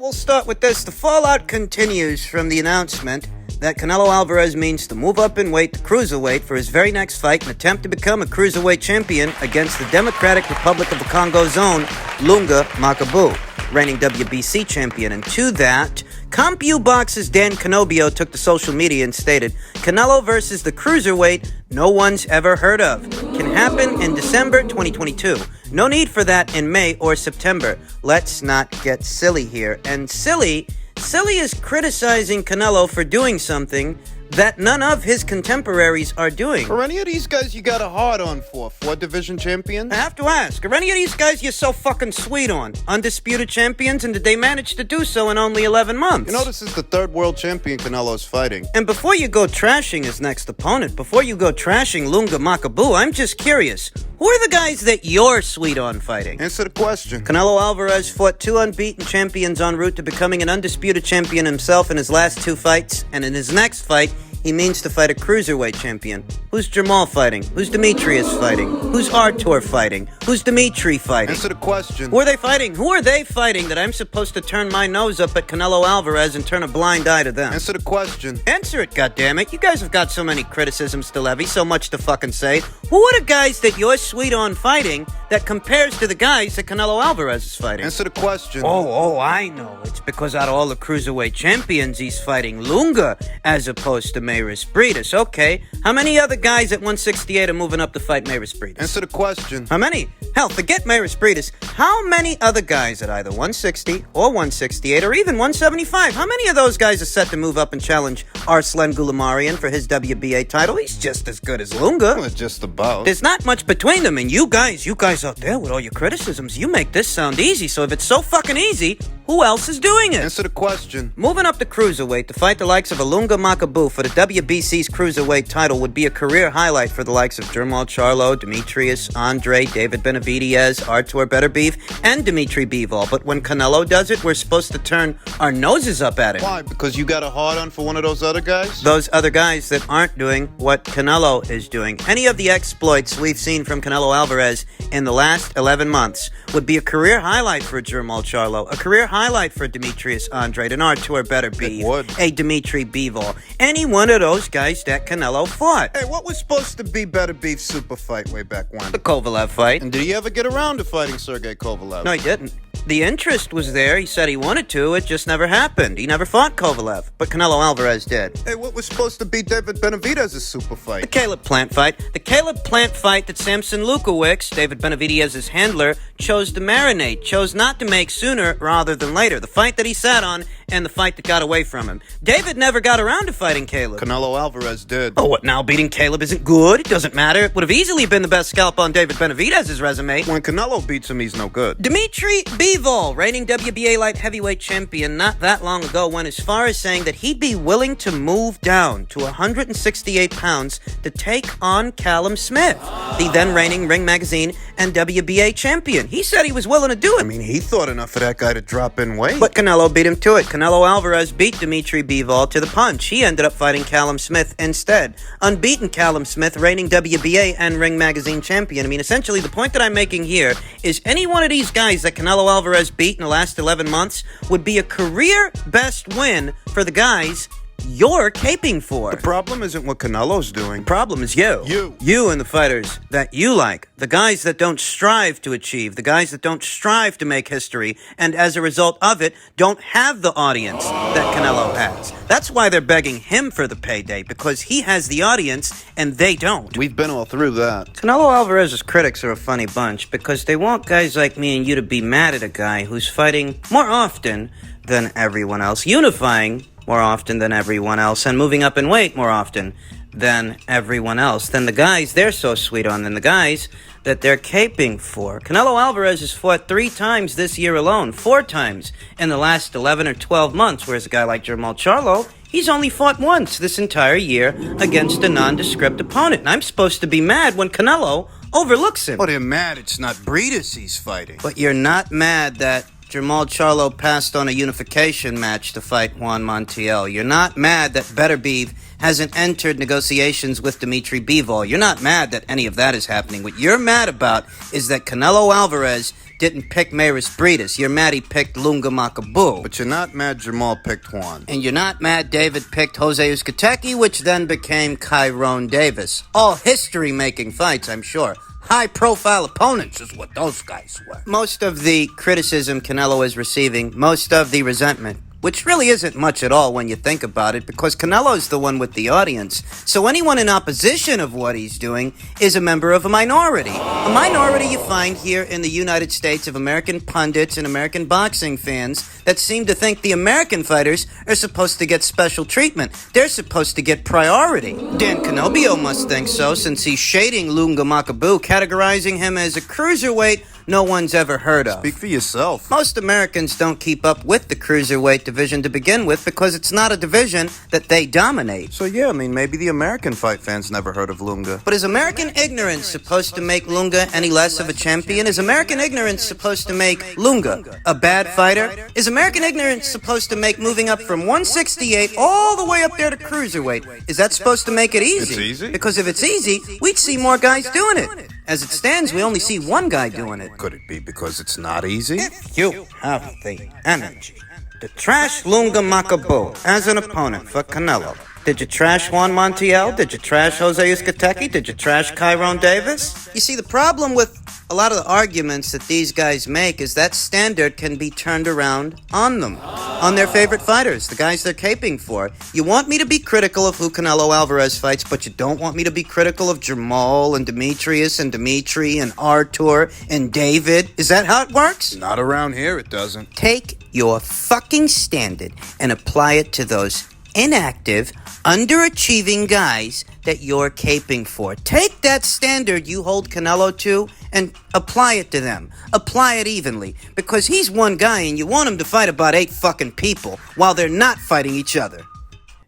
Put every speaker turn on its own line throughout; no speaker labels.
we'll start with this. The fallout continues from the announcement that Canelo Alvarez means to move up in weight to cruiserweight for his very next fight and attempt to become a cruiserweight champion against the Democratic Republic of the Congo's own Lunga Makabu, reigning WBC champion. And to that, CompuBox's Dan Canobio took to social media and stated, Canelo versus the cruiserweight no one's ever heard of. Can happen in December 2022. No need for that in May or September. Let's not get silly here. And silly is criticizing Canelo for doing something that none of his contemporaries are doing.
Are any of these guys you got a hard on for? 4 division champions?
I have to ask, are any of these guys you're so fucking sweet on? Undisputed champions, and did they manage to do so in only 11 months?
You know, this is the 3rd world champion Canelo's fighting.
And before you go trashing his next opponent, before you go trashing Lunga Makabu, I'm just curious, who are the guys that you're sweet on fighting?
Answer the question.
Canelo Alvarez fought 2 unbeaten champions en route to becoming an undisputed champion himself in his last 2 fights, and in his next fight, he means to fight a cruiserweight champion. Who's Jamal fighting? Who's Demetrius fighting? Who's Artur fighting? Who's Dimitri fighting?
Answer the question.
Who are they fighting? Who are they fighting that I'm supposed to turn my nose up at Canelo Alvarez and turn a blind eye to them?
Answer the question.
Answer it, goddammit. You guys have got so many criticisms to levy, so much to fucking say. Who are the guys that you're sweet on fighting that compares to the guys that Canelo Alvarez is fighting?
Answer the question.
Oh, I know. It's because out of all the cruiserweight champions, he's fighting Lunga as opposed to Mayris Briedis. Okay, how many other guys at 168 are moving up to fight Mayris Briedis?
Answer the question.
How many? Hell, forget Mayris Briedis. How many other guys at either 160 or 168 or even 175? How many of those guys are set to move up and challenge Arslan Gulamarian for his WBA title? He's just as good as Lunga.
Well, just about.
There's not much between them, and you guys out there with all your criticisms, you make this sound easy. So if it's so fucking easy, who else is doing it?
Answer the question.
Moving up to cruiserweight to fight the likes of Lunga Makabu for the WBC's cruiserweight title would be a career highlight for the likes of Jermall Charlo, Demetrius, Andre, David Benavidez, Artur Beterbiev, and Dimitri Bivol. But when Canelo does it, we're supposed to turn our noses up at him.
Why? Because you got a hard on for one of those other guys?
Those other guys that aren't doing what Canelo is doing. Any of the exploits we've seen from Canelo Alvarez in the last 11 months would be a career highlight for Jermall Charlo, a career highlight for Demetrius Andrade, an Artur Beterbiev, a Dimitri Bivol, any one of those guys that Canelo fought.
Hey, what was supposed to be Beterbiev's super fight way back when?
The Kovalev fight.
And did he ever get around to fighting Sergey Kovalev?
No, he didn't. The interest was there. He said he wanted to. It just never happened. He never fought Kovalev, but Canelo Alvarez did.
Hey, what was supposed to be David Benavidez's super fight?
The Caleb Plant fight. The Caleb Plant fight that Samson Lukowicz, David Benavidez's handler, chose to marinate, chose not to make sooner rather than later. The fight that he sat on and the fight that got away from him. David never got around to fighting Caleb.
Canelo Alvarez did.
Oh, what now? Beating Caleb isn't good? It doesn't matter. It would have easily been the best scalp on David Benavidez's resume.
When Canelo beats him, he's no good.
Dimitri Bivol, reigning WBA light heavyweight champion, not that long ago went as far as saying that he'd be willing to move down to 168 pounds to take on Callum Smith, the then reigning Ring Magazine and WBA champion. He said he was willing to do it.
I mean, he thought enough for that guy to drop in weight.
But Canelo beat him to it. Canelo Alvarez beat Dimitri Bivol to the punch. He ended up fighting Callum Smith instead. Unbeaten Callum Smith, reigning WBA and Ring Magazine champion. I mean, essentially, the point that I'm making here is any one of these guys that Canelo Alvarez beat in the last 11 months would be a career best win for the guys you're caping for.
The problem isn't what Canelo's doing.
The problem is you. You and the fighters that you like. The guys that don't strive to achieve. The guys that don't strive to make history. And as a result of it, don't have the audience that Canelo has. That's why they're begging him for the payday. Because he has the audience and they don't.
We've been all through that.
Canelo Alvarez's critics are a funny bunch. Because they want guys like me and you to be mad at a guy who's fighting more often than everyone else. Unifying more often than everyone else, and moving up in weight more often than everyone else. Then the guys they're so sweet on, than the guys that they're caping for. Canelo Alvarez has fought 3 times this year alone, 4 times in the last 11 or 12 months, whereas a guy like Jermall Charlo, he's only fought once this entire year against a nondescript opponent. And I'm supposed to be mad when Canelo overlooks him.
But you're mad it's not Briedis he's fighting.
But you're not mad that Jermall Charlo passed on a unification match to fight Juan Montiel. You're not mad that Beterbiev hasn't entered negotiations with Dimitri Bivol. You're not mad that any of that is happening. What you're mad about is that Canelo Alvarez didn't pick Maris Breedis. You're mad he picked Lunga Makabu.
But you're not mad Jamal picked Juan.
And you're not mad David picked Jose Uzcategui, which then became Kyron Davis. All history-making fights, I'm sure. High-profile opponents is what those guys were. Most of the criticism Canelo is receiving, most of the resentment, which really isn't much at all when you think about it, because Canelo's the one with the audience. So anyone in opposition of what he's doing is a member of a minority. A minority you find here in the United States of American pundits and American boxing fans that seem to think the American fighters are supposed to get special treatment. They're supposed to get priority. Dan Canobio must think so, since he's shading Lunga Makabu, categorizing him as a cruiserweight no one's ever heard of.
Speak for yourself.
Most Americans don't keep up with the cruiserweight division to begin with because it's not a division that they dominate.
So yeah, I mean, maybe the American fight fans never heard of Lunga.
But is American ignorance supposed to make Lunga any less of a champion? Is American ignorance supposed to make Lunga a bad fighter? Is American ignorance supposed to make moving up from 168 all the way up there to cruiserweight? Is that supposed to make it easy?
It's easy?
Because if it's easy, we'd see more guys doing it. As it stands, we only see one guy doing it.
Could it be because it's not easy?
If you have the energy to trash Lunga Makabu as an opponent for Canelo, did you trash Juan Montiel? Did you trash Jose Uzcategui? Did you trash Kyron Davis? You see, the problem with a lot of the arguments that these guys make is that standard can be turned around on them, on their favorite fighters, the guys they're caping for. You want me to be critical of who Canelo Alvarez fights, but you don't want me to be critical of Jamal and Demetrius and Dimitri and Artur and David. Is that how it works?
Not around here, it doesn't.
Take your fucking standard and apply it to those inactive, underachieving guys that you're caping for. Take that standard you hold Canelo to and apply it to them. Apply it evenly. Because he's one guy and you want him to fight about 8 fucking people while they're not fighting each other.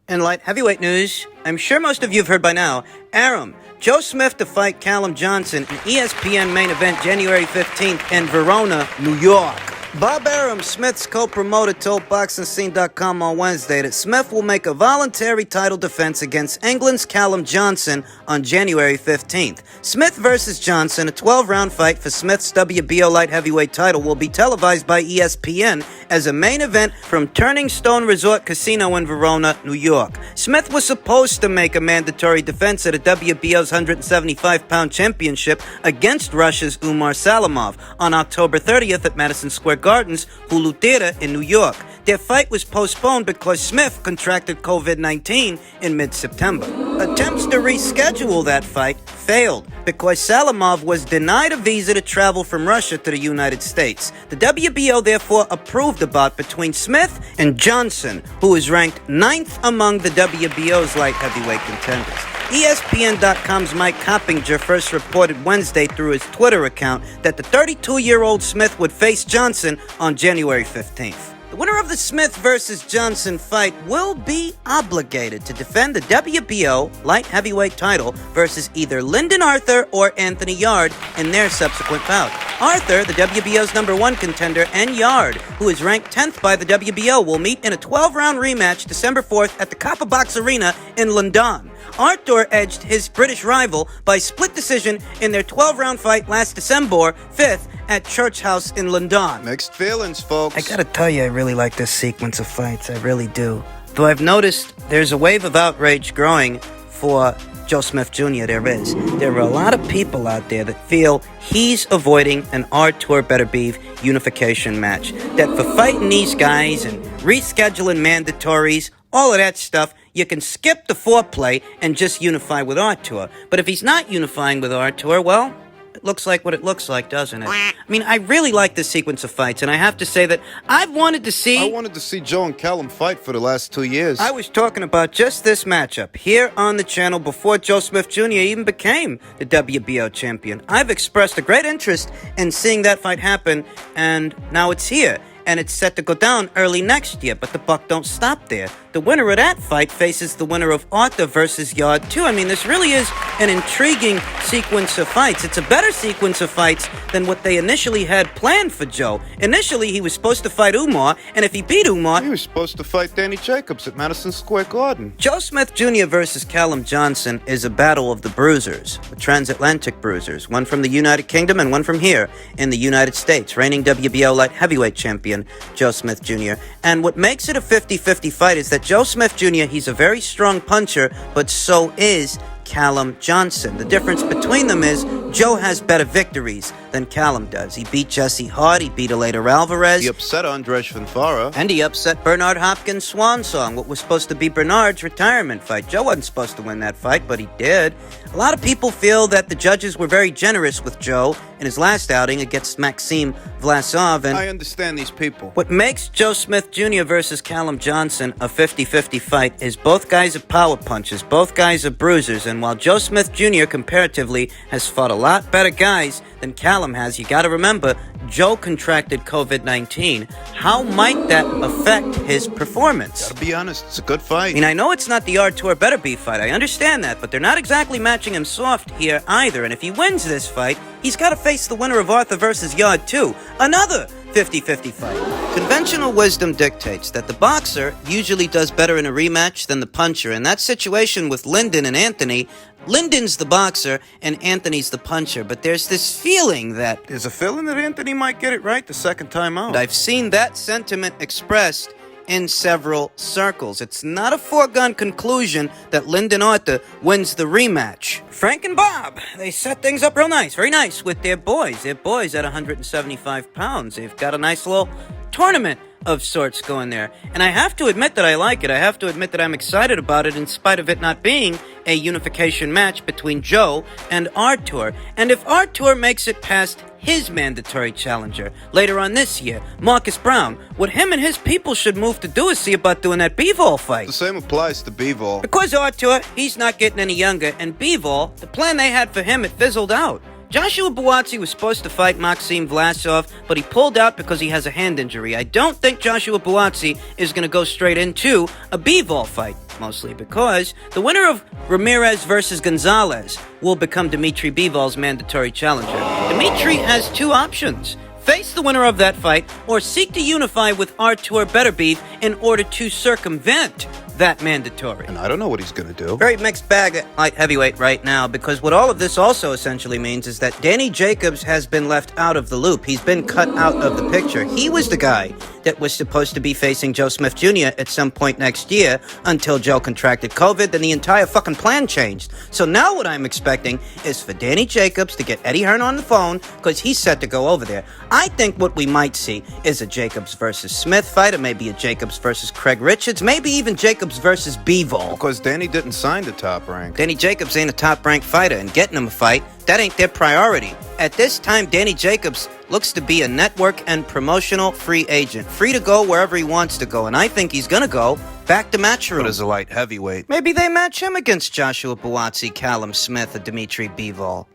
In light heavyweight news, I'm sure most of you have heard by now, Arum, Joe Smith to fight Callum Johnson in ESPN main event January 15th in Verona, New York. Bob Arum, Smith's co-promoter, told BoxingScene.com on Wednesday that Smith will make a voluntary title defense against England's Callum Johnson on January 15th. Smith versus Johnson, a 12-round fight for Smith's WBO light heavyweight title, will be televised by ESPN as a main event from Turning Stone Resort Casino in Verona, New York. Smith was supposed to make a mandatory defense at a WBO's 175-pound championship against Russia's Umar Salamov on October 30th at Madison Square Gardens, Hulu Theater in New York. Their fight was postponed because Smith contracted COVID-19 in mid-September. Attempts to reschedule that fight failed because Salamov was denied a visa to travel from Russia to the United States. The WBO therefore approved a bout between Smith and Johnson, who is ranked 9th among the WBO's light heavyweight contenders. ESPN.com's Mike Coppinger first reported Wednesday through his Twitter account that the 32-year-old Smith would face Johnson on January 15th. The winner of the Smith versus Johnson fight will be obligated to defend the WBO light heavyweight title versus either Lyndon Arthur or Anthony Yarde in their subsequent bout. Arthur, the WBO's #1 contender, and Yarde, who is ranked 10th by the WBO, will meet in a 12-round rematch December 4th at the Copper Box Arena in London. Arthur edged his British rival by split decision in their 12-round fight last December 5th at Church House in London.
Mixed feelings, folks.
I gotta tell you, I really like this sequence of fights. I really do. Though I've noticed there's a wave of outrage growing for Joe Smith Jr. There is. There are a lot of people out there that feel he's avoiding an Artur Better Beef unification match. That for fighting these guys and rescheduling mandatories, all of that stuff, you can skip the foreplay and just unify with Artur. But if he's not unifying with Artur, well, it looks like what it looks like, doesn't it? I mean, I really like this sequence of fights, and I have to say that I wanted to see
Joe and Callum fight for the last 2 years.
I was talking about just this matchup here on the channel before Joe Smith Jr. even became the WBO champion. I've expressed a great interest in seeing that fight happen, and now it's here. And it's set to go down early next year, but the buck don't stop there. the winner of that fight faces the winner of Ortiz versus Yarde, too. I mean, this really is an intriguing sequence of fights. It's a better sequence of fights than what they initially had planned for Joe. Initially, he was supposed to fight Umar, and if he beat Umar...
He was supposed to fight Danny Jacobs at Madison Square Garden.
Joe Smith Jr. versus Callum Johnson is a battle of the bruisers, the transatlantic bruisers, one from the United Kingdom and one from here in the United States, reigning WBO light heavyweight champion Joe Smith Jr. And what makes it a 50-50 fight is that Joe Smith Jr., he's a very strong puncher, but so is Callum Johnson. The difference between them is Joe has better victories than Callum does. He beat Jesse Hart, he beat Eleider Alvarez.
He upset Andres Ventura.
And he upset Bernard Hopkins' swan song, what was supposed to be Bernard's retirement fight. Joe wasn't supposed to win that fight, but he did. A lot of people feel that the judges were very generous with Joe in his last outing against Maxim Vlasov. And
I understand these people.
what makes Joe Smith Jr. versus Callum Johnson a 50-50 fight is both guys are power punchers, both guys are bruisers, and while Joe Smith Jr. comparatively has fought a lot better guys than Callum has, you gotta remember, Joe contracted COVID-19. How might that affect his performance?
Gotta be honest, it's a good fight.
I mean, I know it's not the Artur Better Be fight, I understand that, but they're not exactly matching him soft here either, and if he wins this fight, he's gotta face the winner of Arthur versus Yarde too. Another 50-50 fight. Conventional wisdom dictates that the boxer usually does better in a rematch than the puncher. In that situation with Lyndon and Anthony, Lyndon's the boxer and Anthony's the puncher, but there's this feeling that...
There's a feeling that Anthony might get it right the second time out.
I've seen that sentiment expressed in several circles. It's not a foregone conclusion that Lyndon Arthur wins the rematch. Frank and Bob, they set things up real nice, very nice with their boys. Their boys at 175 pounds. They've got a nice little tournament of sorts going there. And I have to admit that I like it. I have to admit that I'm excited about it in spite of it not being a unification match between Joe and Artur. And if Artur makes it past his mandatory challenger later on this year, Marcus Brown, what him and his people should move to do is see about doing that Bivol fight.
The same applies to Bivol.
Because Artur, he's not getting any younger, and Bivol, the plan they had for him, it fizzled out. Joshua Buatsi was supposed to fight Maxim Vlasov, but he pulled out because he has a hand injury. I don't think Joshua Buatsi is going to go straight into a Bivol fight, mostly because the winner of Ramirez versus Gonzalez will become Dmitry Bivol's mandatory challenger. Dmitry has two options: face the winner of that fight, or seek to unify with Artur Beterbiev in order to circumvent that mandatory.
And I don't know what he's gonna do.
Very mixed bag at light heavyweight right now, because what all of this also essentially means is that Danny Jacobs has been left out of the loop. He's been cut out of the picture. He was the guy that was supposed to be facing Joe Smith Jr. at some point next year until Joe contracted COVID, then the entire fucking plan changed. So now what I'm expecting is for Danny Jacobs to get Eddie Hearn on the phone, because he's set to go over there. I think what we might see is a Jacobs versus Smith fight, or maybe a Jacobs versus Craig Richards, maybe even Jacobs versus Bivol.
Because Danny didn't sign the top rank.
Danny Jacobs ain't a top-ranked fighter, and getting him a fight, that ain't their priority. At this time, Danny Jacobs looks to be a network and promotional free agent, free to go wherever he wants to go, and I think he's gonna go back to Matchroom.
But as a light heavyweight.
Maybe they match him against Joshua Buatsi, Callum Smith, or Dmitry Bivol.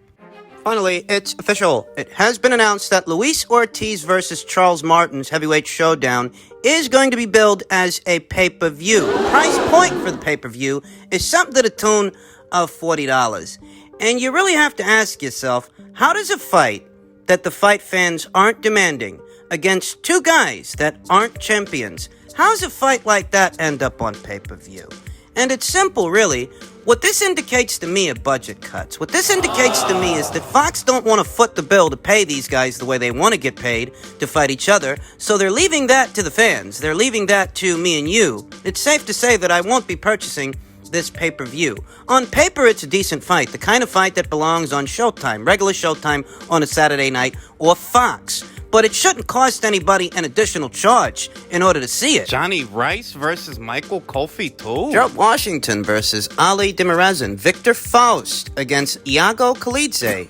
Finally, it's official. It has been announced that Luis Ortiz versus Charles Martin's heavyweight showdown is going to be billed as a pay-per-view. The price point for the pay-per-view is something to the tune of $40. And you really have to ask yourself, how does a fight that the fight fans aren't demanding against two guys that aren't champions, how does a fight like that end up on pay-per-view? And it's simple, really. What this indicates to me are budget cuts. What this indicates to me is that Fox don't want to foot the bill to pay these guys the way they want to get paid to fight each other, so they're leaving that to the fans. They're leaving that to me and you. It's safe to say that I won't be purchasing this pay-per-view. On paper, it's a decent fight, the kind of fight that belongs on Showtime, regular Showtime on a Saturday night, or Fox. But it shouldn't cost anybody an additional charge in order to see it.
Johnny Rice versus Michael Kofi too?
Gerald Washington versus Ali Demirazin. Victor Faust against Iago Khalidze.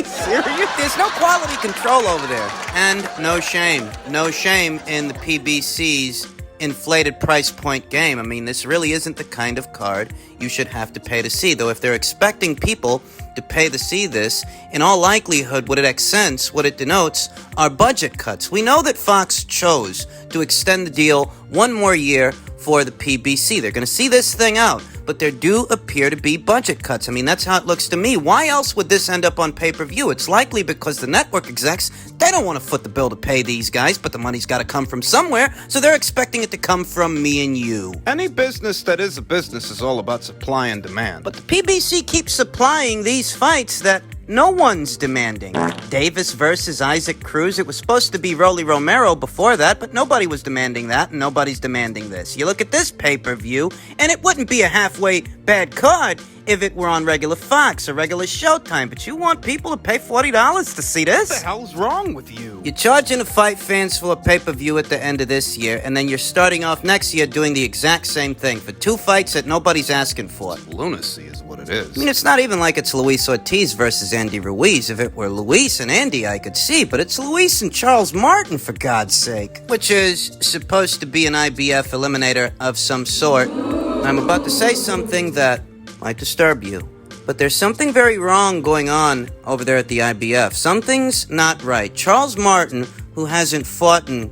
Serious? There's no quality control over there. And no shame. No shame in the PBC's inflated price point game. I mean, this really isn't the kind of card you should have to pay to see. Though if they're expecting people to pay to see this, in all likelihood, what it accents, what it denotes, are budget cuts. We know that Fox chose to extend the deal one more year for the PBC. They're going to see this thing out, but there do appear to be budget cuts. I mean, that's how it looks to me. Why else would this end up on pay-per-view? It's likely because the network execs, they don't want to foot the bill to pay these guys, but the money's got to come from somewhere, so they're expecting it to come from me and you.
Any business that is a business is all about supply and demand.
But the PBC keeps supplying these fights that no one's demanding. Davis versus Isaac Cruz. It was supposed to be Rolly Romero before that, but nobody was demanding that, and nobody's demanding this. You look at this pay-per-view, and it wouldn't be a halfway bad card if it were on regular Fox or regular Showtime, but you want people to pay $40 to see this?
What the hell's wrong with you?
You're charging to fight fans for a pay-per-view at the end of this year, and then you're starting off next year doing the exact same thing for two fights that nobody's asking for.
Lunacy is what it is.
I mean, it's not even like it's Luis Ortiz versus Andy Ruiz. If it were Luis and Andy, I could see, but it's Luis and Charles Martin, for God's sake, which is supposed to be an IBF eliminator of some sort. I'm about to say something that might disturb you, but there's something very wrong going on over there at the IBF. Something's not right. Charles Martin, who hasn't fought in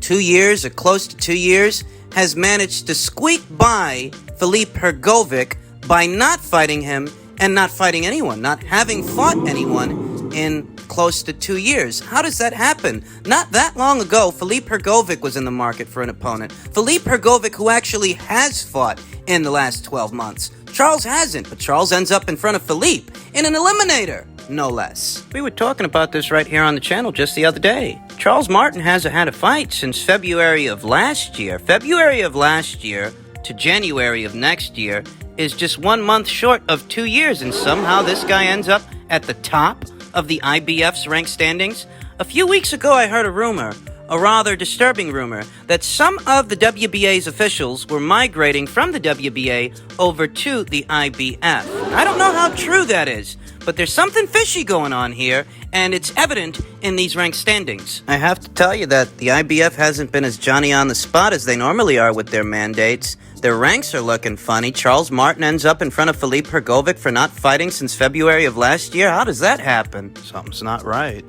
2 years or close to 2 years, has managed to squeak by Filip Hrgovic by not fighting him and not fighting anyone, not having fought anyone in close to 2 years. How does that happen? Not that long ago, Filip Hrgovic was in the market for an opponent. Filip Hrgovic, who actually has fought in the last 12 months. Charles hasn't, but Charles ends up in front of Filip in an eliminator, no less. We were talking about this right here on the channel just the other day. Charles Martin hasn't had a fight since February of last year. February of last year to January of next year is just 1 month short of 2 years, and somehow this guy ends up at the top of the IBF's rank standings. A few weeks ago, I heard a rumor, a rather disturbing rumor, that some of the WBA's officials were migrating from the WBA over to the IBF. I don't know how true that is, but there's something fishy going on here, and it's evident in these rank standings. I have to tell you that the IBF hasn't been as Johnny on the spot as they normally are with their mandates. Their ranks are looking funny. Charles Martin ends up in front of Filip Hrgovic for not fighting since February of last year. How does that happen?
Something's not right.